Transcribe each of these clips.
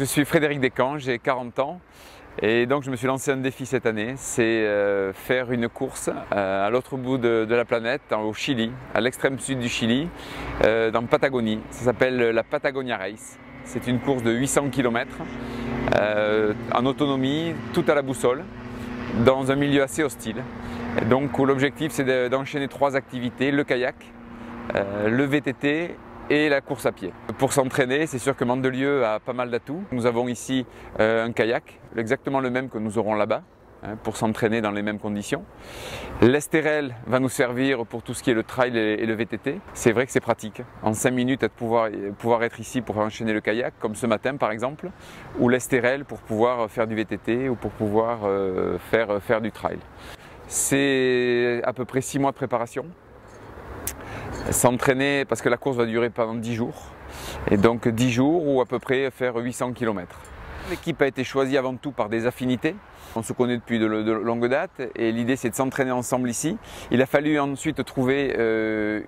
Je suis Frédéric Descamps, j'ai 40 ans et donc je me suis lancé un défi cette année, c'est faire une course à l'autre bout de la planète, au Chili, à l'extrême sud du Chili, dans Patagonie. Ça s'appelle la Patagonia Race. C'est une course de 800 km en autonomie, tout à la boussole, dans un milieu assez hostile. Et donc l'objectif c'est d'enchaîner 3 activités, le kayak, le VTT et la course à pied. Pour s'entraîner, c'est sûr que Mandelieu a pas mal d'atouts. Nous avons ici un kayak, exactement le même que nous aurons là-bas, pour s'entraîner dans les mêmes conditions. L'Estérel va nous servir pour tout ce qui est le trail et le VTT. C'est vrai que c'est pratique. En 5 minutes, pouvoir être ici pour enchaîner le kayak, comme ce matin par exemple, ou l'Estérel pour pouvoir faire du VTT ou pour pouvoir faire du trail. C'est à peu près 6 mois de préparation. S'entraîner parce que la course va durer pendant 10 jours et donc 10 jours ou à peu près faire 800 km. L'équipe a été choisie avant tout par des affinités. On se connaît depuis de longue date et l'idée c'est de s'entraîner ensemble ici. Il a fallu ensuite trouver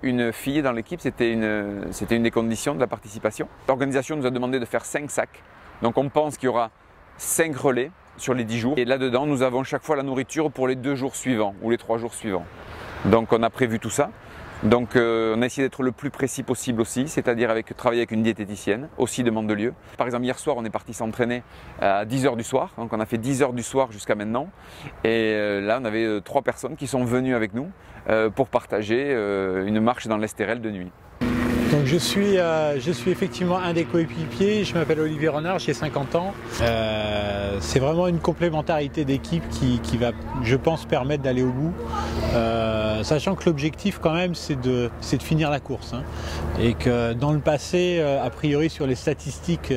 une fille dans l'équipe, c'était une des conditions de la participation. L'organisation nous a demandé de faire 5 sacs, donc on pense qu'il y aura 5 relais sur les 10 jours et là-dedans nous avons chaque fois la nourriture pour les 2 jours suivants ou les 3 jours suivants. Donc on a prévu tout ça. Donc on a essayé d'être le plus précis possible aussi, c'est-à-dire travailler avec une diététicienne, aussi de Mandelieu. Par exemple hier soir on est parti s'entraîner à 10 h du soir, donc on a fait 10 h du soir jusqu'à maintenant. Et là on avait 3 personnes qui sont venues avec nous pour partager une marche dans l'Estérel de nuit. Donc je suis effectivement un des coéquipiers, je m'appelle Olivier Renard, j'ai 50 ans. C'est vraiment une complémentarité d'équipe qui va, je pense, permettre d'aller au bout. Sachant que l'objectif quand même c'est de finir la course. Et que dans le passé, a priori sur les statistiques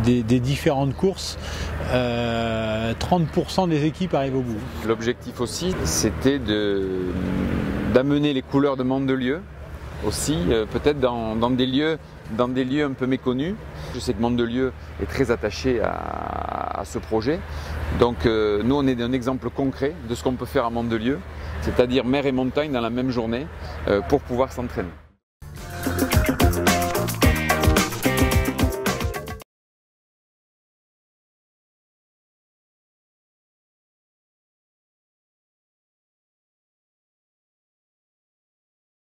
des différentes courses, 30% des équipes arrivent au bout. L'objectif aussi c'était d'amener les couleurs de Mandelieu aussi, peut-être dans des lieux un peu méconnus. Je sais que Mandelieu est très attaché à ce projet. Donc nous on est un exemple concret de ce qu'on peut faire à Mandelieu, c'est-à-dire mer et montagne dans la même journée pour pouvoir s'entraîner.